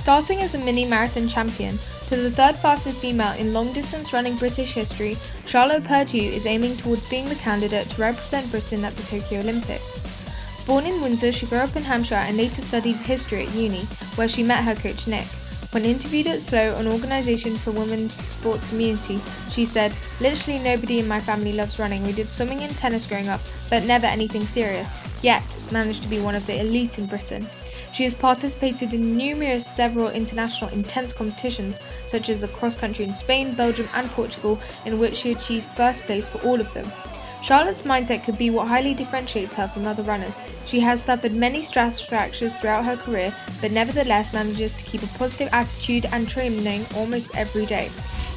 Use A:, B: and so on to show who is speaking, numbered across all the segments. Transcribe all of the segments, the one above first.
A: Starting as a mini marathon champion to the third fastest female in long-distance running British history, Charlotte Purdue is aiming towards being the candidate to represent Britain at the Tokyo Olympics. Born in Windsor, she grew up in Hampshire and later studied history at uni, where she met her coach Nick. When interviewed at SLO, an organisation for women's sports community, she said, "Literally nobody in my family loves running. We did swimming and tennis growing up, but never anything serious, yet managed to be one of the elite in Britain." She has participated in several international intense competitions, such as the cross-country in Spain, Belgium and Portugal, in which she achieved first place for all of them. Charlotte's mindset could be what highly differentiates her from other runners. She has suffered many stress fractures throughout her career, but nevertheless manages to keep a positive attitude and training almost every day.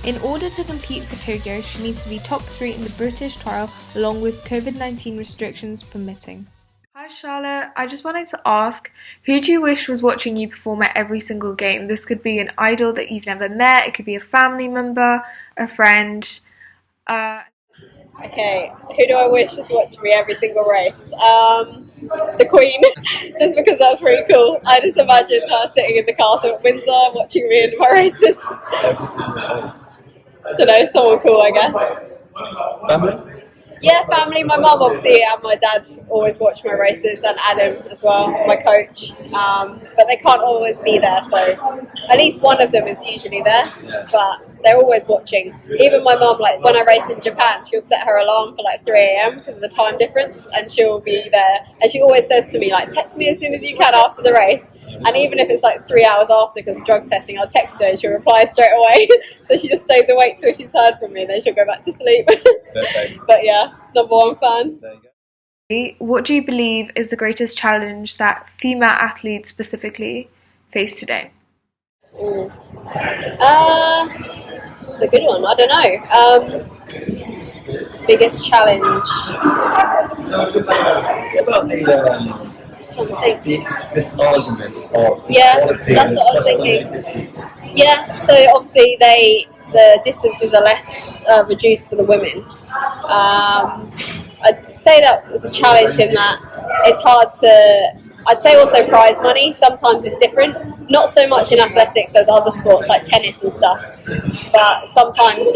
A: In order to compete for Tokyo, she needs to be top 3 in the British trial, along with COVID-19 restrictions permitting. Hi Charlotte, I just wanted to ask, who do you wish was watching you perform at every single game? This could be an idol that you've never met, it could be a family member, a friend.
B: Okay, who do I wish was watching me every single race? The Queen, just because that's pretty cool. I just imagine her sitting in the castle at Windsor watching me in my races. I don't know, someone cool, I guess.
C: Family?
B: Yeah, family. My mum obviously and my dad always watch my races, and Adam as well, my coach. But they can't always be there, so at least one of them is usually there. But they're always watching. Even my mum, like when I race in Japan, she'll set her alarm for like 3 a.m. because of the time difference, and she'll be there. And she always says to me, like, text me as soon as you can after the race. And even if it's like 3 hours after because of drug testing, I'll text her and she'll reply straight away. So she just stays awake till she's heard from me, then she'll go back to sleep. But yeah, #1 fan.
A: What do you believe is the greatest challenge that female athletes specifically face today?
B: It's a good one. I don't know. Biggest challenge.
C: This argument of
B: equality, that's what I was thinking. Yeah, so obviously the distances are less reduced for the women. I'd say that was a challenge in that it's hard to. I'd say also prize money. Sometimes it's different. Not so much in athletics as other sports like tennis and stuff. But sometimes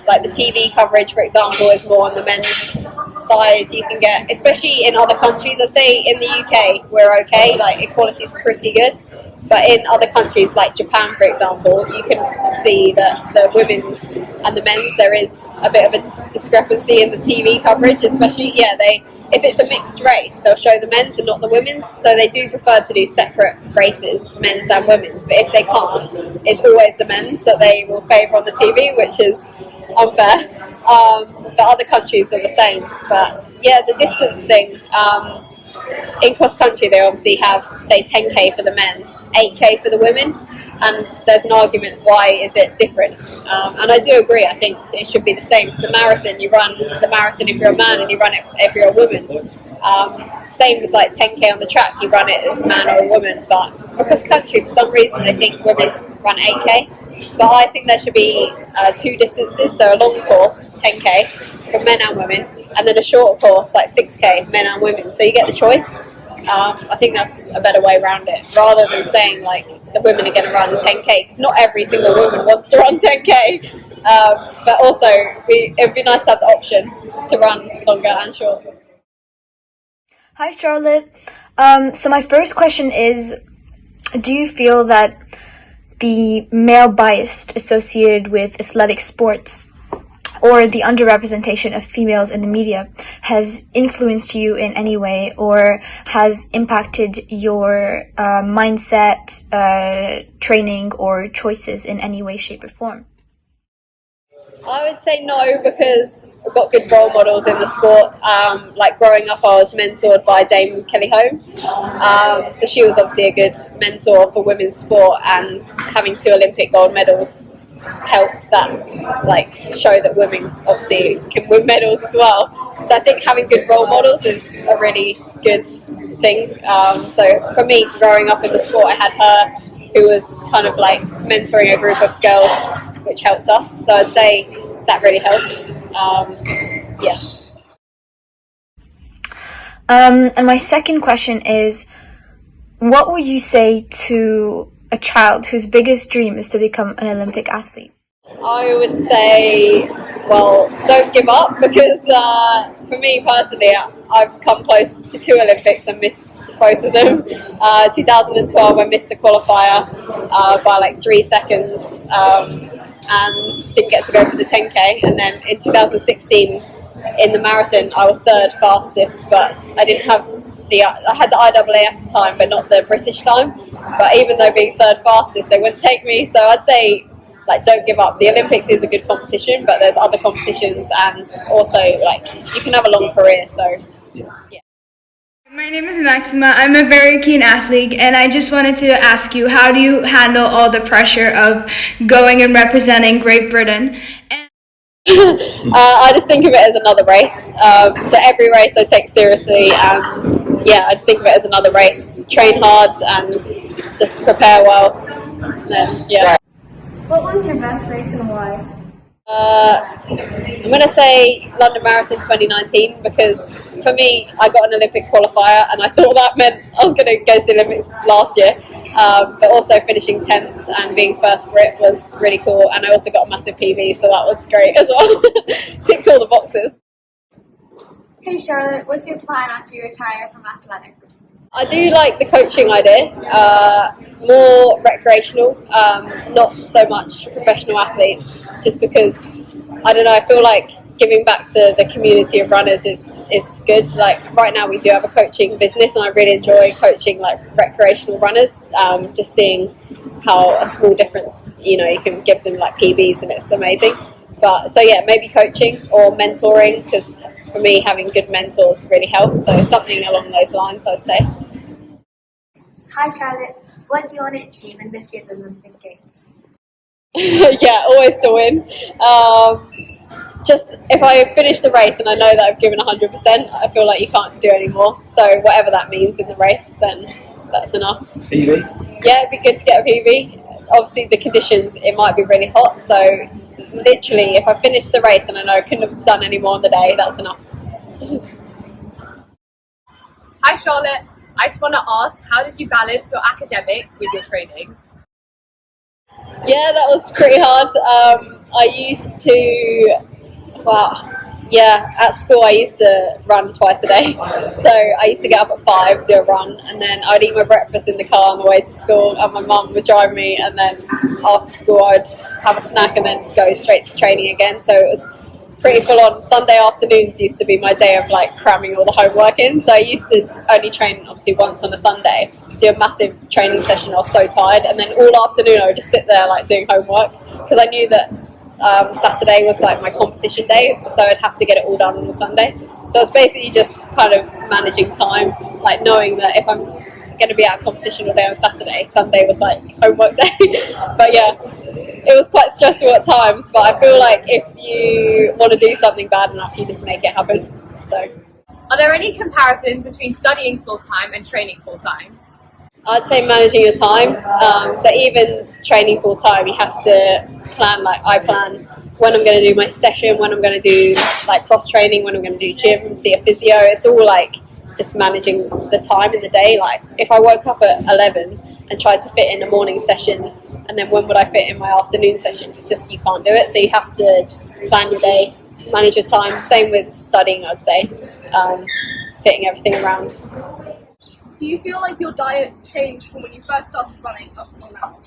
B: like the TV coverage, for example, is more on the men's side. You can get, especially in other countries. I say in the UK we're okay. Like equality is pretty good. But in other countries like Japan, for example, you can see that the women's and the men's, there is a bit of a discrepancy in the TV coverage, especially, if it's a mixed race, they'll show the men's and not the women's, so they do prefer to do separate races, men's and women's, but if they can't, it's always the men's that they will favour on the TV, which is unfair. But other countries are the same. But yeah, the distance thing, in cross country they obviously have, say, 10k for the men, 8k for the women, and there's an argument why is it different, and I do agree. I think it should be the same. It's a marathon, you run the marathon if you're a man and you run it if you're a woman. Same as like 10k on the track, you run it as a man or a woman, but for cross country for some reason they think women run 8k, but I think there should be 2 distances, so a long course 10k for men and women, and then a short course like 6k men and women, so you get the choice. I think that's a better way around it, rather than saying like the women are going to run 10k, because not every single woman wants to run 10k, but also it would be nice to have the option to run longer and short.
D: Hi Charlotte, so my first question is, do you feel that the male bias associated with athletic sports or the underrepresentation of females in the media has influenced you in any way, or has impacted your mindset, training, or choices in any way, shape, or form?
B: I would say no, because I've got good role models in the sport. Like growing up, I was mentored by Dame Kelly Holmes. So she was obviously a good mentor for women's sport, and having 2 Olympic gold medals helps that, like, show that women obviously can win medals as well. So I think having good role models is a really good thing. So for me, growing up in the sport, I had her, who was kind of like mentoring a group of girls, which helped us. So I'd say that really helps.
D: And my second question is, what would you say to a child whose biggest dream is to become an Olympic athlete?
B: I would say, well, don't give up, because for me personally, I've come close to 2 Olympics and missed both of them. 2012, I missed the qualifier by like 3 seconds and didn't get to go for the 10K. And then in 2016, in the marathon, I was 3rd fastest, but I didn't have I had the IAAF at the time, but not the British time. But even though being 3rd fastest, they wouldn't take me. So I'd say, like, don't give up. The Olympics is a good competition, but there's other competitions, and also, like, you can have a long career. So, yeah.
E: My name is Maxima. I'm a very keen athlete, and I just wanted to ask you, how do you handle all the pressure of going and representing Great Britain?
B: I just think of it as another race. So every race I take seriously, and yeah, I just think of it as another race. Train hard and just prepare well. And then, yeah.
D: What was your best race and why?
B: I'm going to say London Marathon 2019, because for me, I got an Olympic qualifier, and I thought that meant I was going to go to the Olympics last year. But also finishing 10th and being first Brit was really cool, and I also got a massive PB, so that was great as well. Ticked all the boxes.
D: Hey Charlotte, what's your plan after you retire from athletics?
B: I do like the coaching idea, more recreational, not so much professional athletes, just because, I don't know, I feel like giving back to the community of runners is good. Like, right now we do have a coaching business, and I really enjoy coaching like recreational runners, just seeing how a small difference, you can give them like PBs, and it's amazing. But so yeah, maybe coaching or mentoring, because for me, having good mentors really helps. So something along those lines, I'd say.
D: Hi Charlotte, what do you want to achieve in this year's Olympic Games?
B: Yeah, always to win. Just if I finish the race and I know that I've given 100%, I feel like you can't do any more. So whatever that means in the race, then that's enough.
C: PB?
B: Yeah, it'd be good to get a PB. Obviously, the conditions, it might be really hot. So literally, if I finish the race and I know I couldn't have done any more on the day, that's enough.
F: Hi Charlotte, I just want to ask, how did you balance your academics with your training?
B: Yeah, that was pretty hard. I used to, at school I used to run twice a day. So I used to get up at 5, do a run, and then I'd eat my breakfast in the car on the way to school, and my mum would drive me, and then after school I'd have a snack and then go straight to training again. So it was pretty full on. Sunday afternoons used to be my day of like cramming all the homework in. So I used to only train obviously once on a Sunday, do a massive training session. I was so tired, and then all afternoon I would just sit there like doing homework, because I knew that Saturday was like my competition day, so I'd have to get it all done on the Sunday. So it's basically just kind of managing time, like knowing that if I'm going to be at a competition all day on Saturday, Sunday was like homework day. But yeah, it was quite stressful at times, but I feel like if you want to do something bad enough, you just make it happen. So,
F: Are there any comparisons between studying full-time and training full-time?
B: I'd say managing your time. So even training full time, you have to plan. Like, I plan when I'm going to do my session, when I'm going to do like cross training, when I'm going to do gym, see a physio. It's all like just managing the time in the day. Like, if I woke up at 11 and tried to fit in a morning session, and then when would I fit in my afternoon session? It's just, you can't do it. So you have to just plan your day, manage your time. Same with studying, I'd say, fitting everything around.
F: Do you feel like your diet's changed from when you first started running up till now?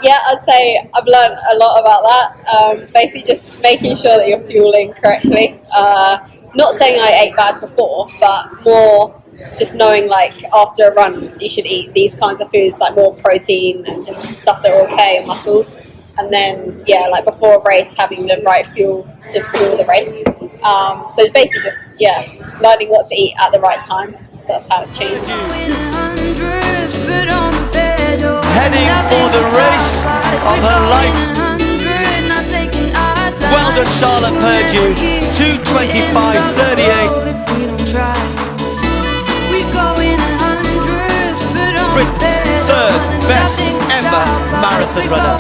B: Yeah, I'd say I've learned a lot about that. Basically just making sure that you're fueling correctly. Not saying I ate bad before, but more just knowing like after a run you should eat these kinds of foods, like more protein and just stuff that will repair your muscles. And then, yeah, like before a race, having the right fuel to fuel the race. So basically just, learning what to eat at the right time. That's how it's changed.
G: Heading for the race of her life. Well done, Charlotte Purdue. 2:25.38. Britain's third best ever marathon runner.